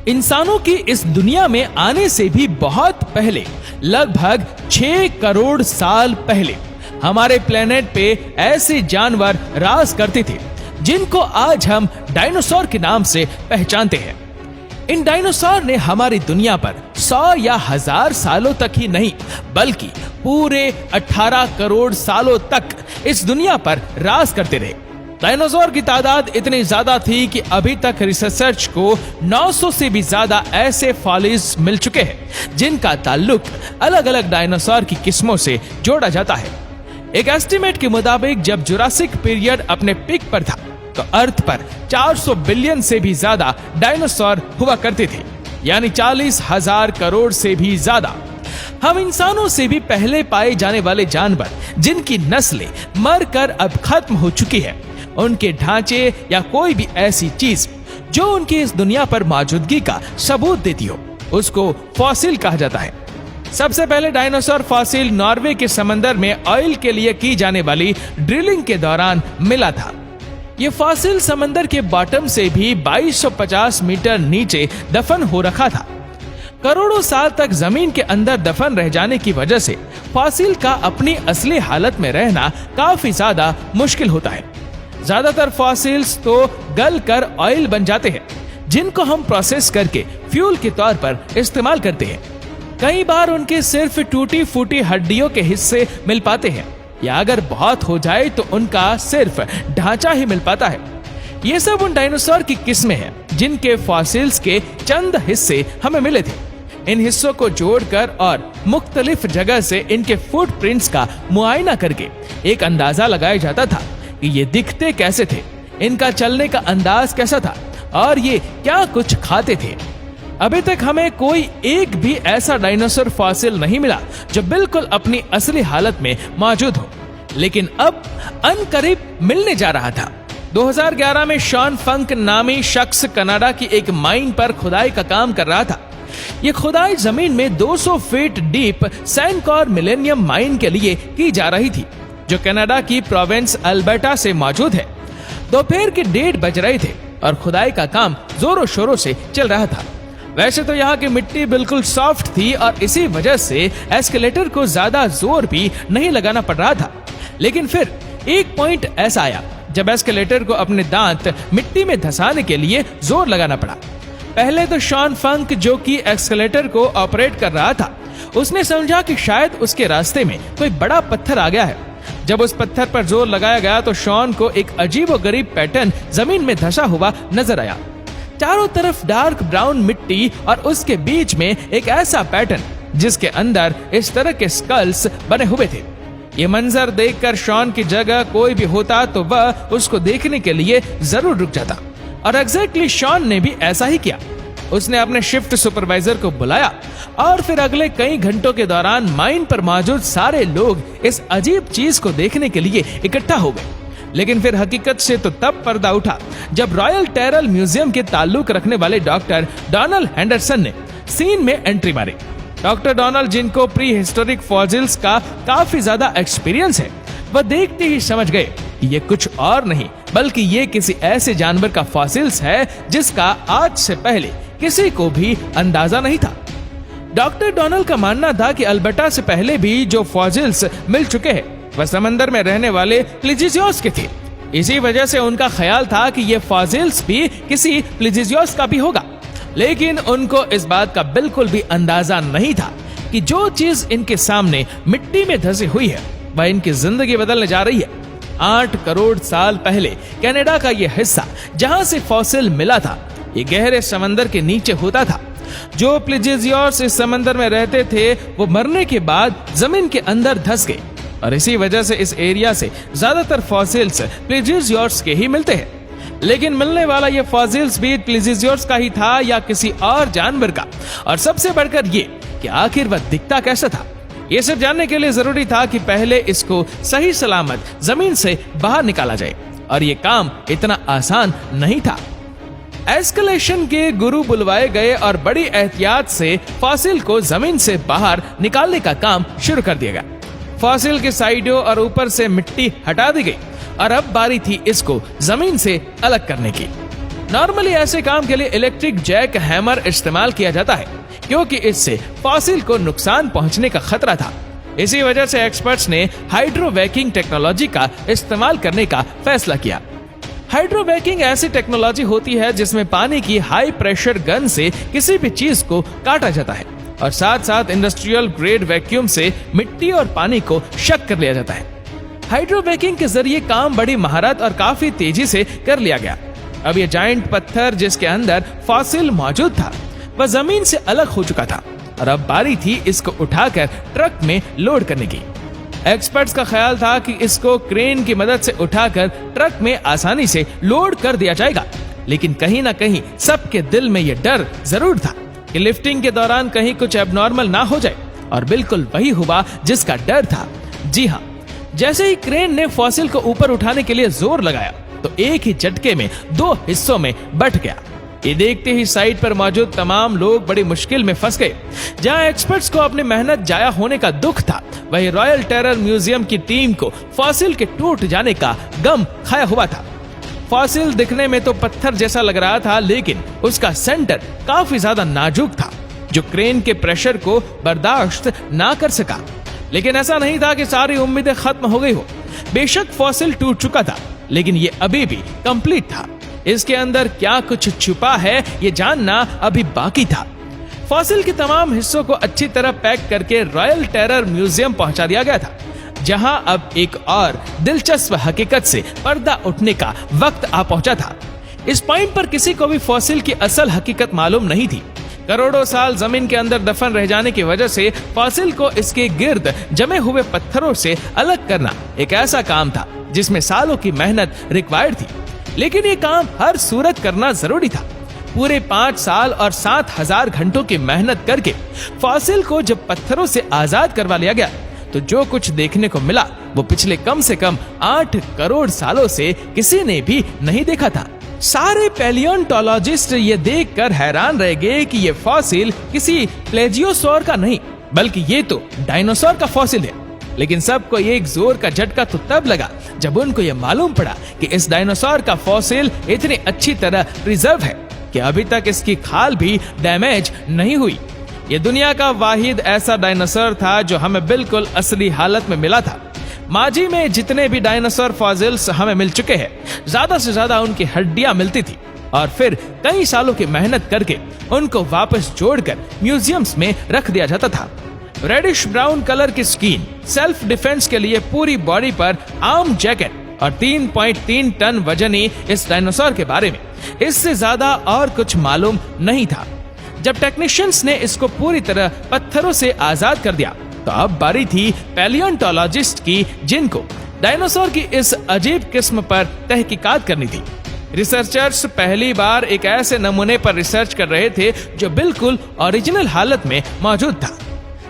इंसानों की इस दुनिया में आने से भी बहुत पहले, लगभग 6 करोड़ साल पहले हमारे प्लेनेट पे ऐसे जानवर राज करते थे जिनको आज हम डायनासोर के नाम से पहचानते हैं। इन डायनासोर ने हमारी दुनिया पर 100 या 1000 सालों तक ही नहीं बल्कि पूरे 18 करोड़ सालों तक इस दुनिया पर राज करते रहे। डायनासोर की तादाद इतनी ज्यादा थी कि अभी तक रिसर्चर्स को 900 से भी ज्यादा ऐसे फॉसिल्स मिल चुके हैं जिनका ताल्लुक अलग अलग डायनासोर की किस्मों से जोड़ा जाता है। एक एस्टिमेट के मुताबिक जब जुरासिक पीरियड अपने पीक पर था तो अर्थ पर 400 बिलियन से भी ज्यादा डायनासोर हुआ करते थे, यानी 40,000 करोड़ से भी ज्यादा। हम इंसानों से भी पहले पाए जाने वाले जानवर जिनकी नस्लें मरकर अब खत्म हो चुकी है, उनके ढांचे या कोई भी ऐसी चीज जो उनकी इस दुनिया पर मौजूदगी का सबूत देती हो, उसको फॉसिल कहा जाता है। सबसे पहले डायनासोर फॉसिल नॉर्वे के समंदर में ऑयल के लिए की जाने वाली ड्रिलिंग के दौरान मिला था। ये फॉसिल समंदर के बॉटम से भी 2250 मीटर नीचे दफन हो रखा था। करोड़ों साल तक जमीन के अंदर दफन रह जाने की वजह से फॉसिल का अपनी असली हालत में रहना काफी ज्यादा मुश्किल होता है। ज्यादातर फॉसिल्स तो गल कर ऑयल बन जाते हैं जिनको हम प्रोसेस करके फ्यूल के तौर पर इस्तेमाल करते हैं। कई बार उनके सिर्फ टूटी फूटी हड्डियों के हिस्से मिल पाते हैं या अगर बहुत हो जाए तो उनका सिर्फ ढांचा ही मिल पाता है। ये सब उन डायनासोर की किस्में हैं जिनके फॉसिल्स के चंद हिस्से हमें मिले थे। इन हिस्सों को जोड़कर और मुख्तलिफ जगह से इनके फुटप्रिंट्स का मुआयना करके एक अंदाजा लगाया जाता था कि ये दिखते कैसे थे, इनका चलने का अंदाज कैसा था और ये क्या कुछ खाते थे। अभी तक हमें कोई एक भी ऐसा डायनासोर फॉसिल नहीं मिला जो बिल्कुल अपनी असली हालत में मौजूद हो, लेकिन अब अनकरीब मिलने जा रहा था। 2011 में शॉन फंक नामी शख्स कनाडा की एक माइन पर खुदाई का काम कर रहा था। ये खुदाई जमीन में 200 फीट डीप सैनकोर मिलेनियम माइन के लिए की जा रही थी जो कनाडा की प्रोविंस अल्बर्टा से मौजूद है। दोपहर के 1:30 बज रहे थे और खुदाई का काम जोरों शोरों से चल रहा था। वैसे तो यहाँ की मिट्टी बिल्कुल सॉफ्ट थी और इसी वजह से एस्केलेटर को ज्यादा जोर भी नहीं लगाना पड़ रहा था, लेकिन फिर एक पॉइंट ऐसा आया जब एस्केलेटर को अपने दांत मिट्टी में धंसाने के लिए जोर लगाना पड़ा। पहले तो शॉन फंक जो कि एस्केलेटर को ऑपरेट कर रहा था, उसने समझा कि शायद उसके रास्ते में कोई बड़ा पत्थर आ गया है। जब उस पत्थर पर जोर लगाया गया तो शॉन को एक अजीबोगरीब पैटर्न जमीन में धंसा हुआ नजर आया। चारों तरफ डार्क ब्राउन मिट्टी और उसके बीच में एक ऐसा पैटर्न जिसके अंदर इस तरह के स्कल्स बने हुए थे। ये मंजर देखकर शॉन की जगह कोई भी होता तो वह उसको देखने के लिए जरूर रुक जाता, और एग्जैक्टली शॉन ने भी ऐसा ही किया। उसने अपने शिफ्ट सुपरवाइजर को बुलाया और फिर अगले कई घंटों के दौरान माइन पर मौजूद सारे लोग इस अजीब चीज को देखने के लिए इकट्ठा हो गए। लेकिन फिर हकीकत से तो तब पर्दा उठा जब रॉयल टेरल म्यूजियम के ताल्लुक रखने वाले डॉक्टर डोनाल्ड हेंडरसन ने सीन में एंट्री मारी। डॉक्टर डोनाल्ड, जिनको प्री हिस्टोरिक फॉसिल्स का काफी ज्यादा एक्सपीरियंस है, वह देखते ही समझ गए ये कुछ और नहीं बल्कि ये किसी ऐसे जानवर का फॉसिल्स है जिसका आज से पहले किसी को भी अंदाजा नहीं था। डॉक्टर डोनाल्ड का मानना था कि अल्बर्टा से पहले भी जो फॉसिल्स मिल चुके हैं वह समंदर में रहने वाले प्लीजियोस के थे। इसी वजह से उनका ख्याल था कि ये फॉसिल्स भी किसी प्लीजियोस का भी होगा, लेकिन उनको इस बात का बिल्कुल भी अंदाजा नहीं था कि जो चीज इनके सामने मिट्टी में धंसी हुई है वह इनकी जिंदगी बदलने जा रही है। 8 करोड़ साल पहले कनाडा का यह हिस्सा जहां से फॉसिल मिला था, ये गहरे समंदर के नीचे होता था। जो प्लीजियोस इस समंदर में रहते थे वो मरने के बाद जमीन के अंदर धंस गए और इसी वजह से इस एरिया से ज्यादातर फॉसिल्स प्लीजियोस के ही मिलते हैं। लेकिन मिलने वाला ये फॉसिल्स भी प्लीजियोस का ही था या किसी और जानवर का, और सबसे बढ़कर ये कि आखिर वह दिखता कैसा था। ये सब जानने के लिए जरूरी था कि पहले इसको सही सलामत जमीन से बाहर निकाला जाए, और ये काम इतना आसान नहीं था। एस्केलेशन के गुरु बुलवाए गए और बड़ी एहतियात से फॉसिल को जमीन से बाहर निकालने का काम शुरू कर दिया गया। फॉसिल के साइडों और ऊपर से मिट्टी हटा दी गई और अब बारी थी इसको जमीन से अलग करने की। नॉर्मली ऐसे काम के लिए इलेक्ट्रिक जैक हैमर इस्तेमाल किया जाता है, क्योंकि इससे फॉसिल को नुकसान पहुंचने का खतरा था। इसी वजह से एक्सपर्ट्स ने हाइड्रोवैकिंग टेक्नोलॉजी का इस्तेमाल करने का फैसला किया। हाइड्रोवैकिंग ऐसी टेक्नोलॉजी होती है जिसमें पानी की हाई प्रेशर गन से किसी भी चीज को काटा जाता है और साथ साथ इंडस्ट्रियल ग्रेड वैक्यूम से मिट्टी और पानी को शक कर लिया जाता है। हाइड्रोवैकिंग के जरिए काम बड़ी महारत और काफी तेजी से कर लिया गया। अब ये जायंट पत्थर जिसके अंदर फॉसिल मौजूद था वह जमीन से अलग हो चुका था और अब बारी थी इसको उठाकर ट्रक में लोड करने की। एक्सपर्ट्स का ख्याल था कि इसको क्रेन की मदद से उठाकर ट्रक में आसानी से लोड कर दिया जाएगा, लेकिन कहीं ना कहीं सबके दिल में यह डर जरूर था कि लिफ्टिंग के दौरान कहीं कुछ एबनॉर्मल ना हो जाए, और बिल्कुल वही हुआ जिसका डर था। जी हाँ, जैसे ही क्रेन ने फॉसिल को ऊपर उठाने के लिए जोर लगाया तो एक ही झटके में 2 हिस्सों में बंट गया। ये देखते ही साइट पर मौजूद तमाम लोग बड़ी मुश्किल में फंस गए। जहां एक्सपर्ट्स को अपनी मेहनत जाया होने का दुख था, वहीं रॉयल टेरर म्यूजियम की टीम को फॉसिल के टूट जाने का गम खाया हुआ था। फॉसिल दिखने में तो पत्थर जैसा लग रहा था, लेकिन उसका सेंटर काफी ज्यादा नाजुक था जो क्रेन के प्रेशर को बर्दाश्त ना कर सका। लेकिन ऐसा नहीं था कि सारी उम्मीदें खत्म हो गई हो। बेशक फॉसिल टूट चुका था, लेकिन ये अभी भी कंप्लीट था। इसके अंदर क्या कुछ छुपा है ये जानना अभी बाकी था। फॉसिल के तमाम हिस्सों को अच्छी तरह पैक करके रॉयल टेरर म्यूजियम पहुंचा दिया गया था, जहां अब एक और दिलचस्प हकीकत से पर्दा उठने का वक्त आ पहुंचा था। इस पॉइंट पर किसी को भी फॉसिल की असल हकीकत मालूम नहीं थी। करोड़ों साल जमीन के अंदर दफन रह जाने की वजह से फॉसिल को इसके गिर्द जमे हुए पत्थरों से अलग करना एक ऐसा काम था जिसमें सालों की मेहनत रिक्वायर्ड थी, लेकिन ये काम हर सूरत करना जरूरी था। पूरे 5 साल और 7,000 घंटों की मेहनत करके फॉसिल को जब पत्थरों से आजाद करवा लिया गया तो जो कुछ देखने को मिला वो पिछले कम से कम 8 करोड़ सालों से किसी ने भी नहीं देखा था। सारे पैलियोंटोलॉजिस्ट ये देखकर हैरान रह गए कि ये फॉसिल किसी प्लेजियोसॉर का नहीं बल्कि ये तो डायनासोर का फॉसिल है। लेकिन सबको ये एक जोर का झटका तो तब लगा जब उनको ये मालूम पड़ा कि इस डायनासोर का फॉसिल इतनी अच्छी तरह प्रिजर्व है कि अभी तक इसकी खाल भी डैमेज नहीं हुई। ये दुनिया का वाहिद ऐसा डायनासोर था जो हमें बिल्कुल असली हालत में मिला था। माजी में जितने भी डायनासोर फॉसिल्स हमें मिल चुके हैं, ज्यादा से ज्यादा उनकी हड्डियां मिलती थी और फिर कई सालों की मेहनत करके उनको वापस जोड़कर म्यूजियम्स में रख दिया जाता था। रेडिश ब्राउन कलर की स्किन, सेल्फ डिफेंस के लिए पूरी बॉडी पर आर्म जैकेट और 3.3 टन वजनी इस डायनासोर के बारे में इससे ज्यादा और कुछ मालूम नहीं था। जब टेक्नीशियंस ने इसको पूरी तरह पत्थरों से आजाद कर दिया तो अब बारी थी पैलियोंटोलॉजिस्ट की, जिनको डायनासोर की इस अजीब किस्म पर तहकीकात करनी थी। रिसर्चर्स पहली बार एक ऐसे नमूने पर रिसर्च कर रहे थे जो बिल्कुल ओरिजिनल हालत में मौजूद था।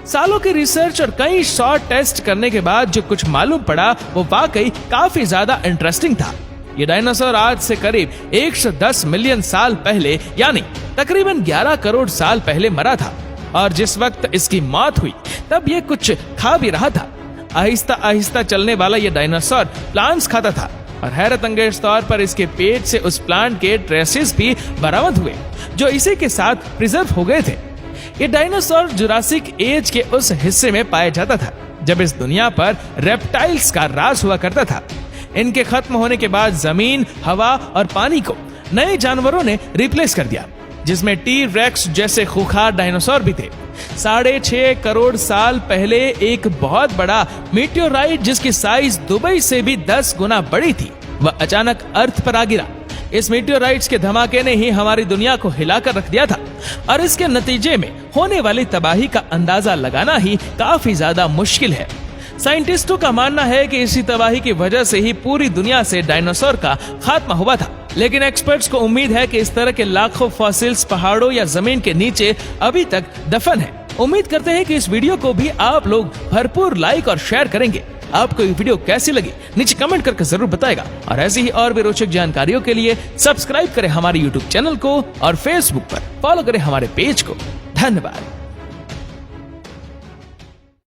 सालों की रिसर्च और कई शॉर्ट टेस्ट करने के बाद जो कुछ मालूम पड़ा वो वाकई काफी ज्यादा इंटरेस्टिंग था। ये डायनासोर आज से करीब 110 मिलियन साल पहले यानी तकरीबन 11 करोड़ साल पहले मरा था, और जिस वक्त इसकी मौत हुई तब ये कुछ खा भी रहा था। आहिस्ता आहिस्ता चलने वाला ये डायनासोर प्लांट्स खाता था और हैरत अंगेज तौर पर इसके पेट से उस प्लांट के ट्रेसेस भी बरामद हुए जो इसी के साथ प्रिजर्व हो गए थे। ये डायनासोर जुरासिक एज के उस हिस्से में पाया जाता था जब इस दुनिया पर रेप्टाइल्स का राज हुआ करता था। इनके खत्म होने के बाद जमीन, हवा और पानी को नए जानवरों ने रिप्लेस कर दिया, जिसमें टी रेक्स जैसे खूंखार डायनासोर भी थे। 6.5 करोड़ साल पहले एक बहुत बड़ा मीटियोराइट जिसकी साइज दुबई से भी 10 गुना बड़ी थी, वह अचानक अर्थ पर आ गिरा। इस मीटियोराइट्स के धमाके ने ही हमारी दुनिया को हिलाकर रख दिया था और इसके नतीजे में होने वाली तबाही का अंदाजा लगाना ही काफी ज्यादा मुश्किल है। साइंटिस्टों का मानना है कि इसी तबाही की वजह से ही पूरी दुनिया से डायनासोर का खात्मा हुआ था, लेकिन एक्सपर्ट्स को उम्मीद है कि इस तरह के लाखों फॉसिल्स पहाड़ों या जमीन के नीचे अभी तक दफन है। उम्मीद करते हैं कि इस वीडियो को भी आप लोग भरपूर लाइक और शेयर करेंगे। आपको ये वीडियो कैसी लगी नीचे कमेंट करके जरूर बताएगा, और ऐसी ही और भी रोचक जानकारियों के लिए सब्सक्राइब करें हमारे YouTube चैनल को और Facebook पर फॉलो करें हमारे पेज को। धन्यवाद।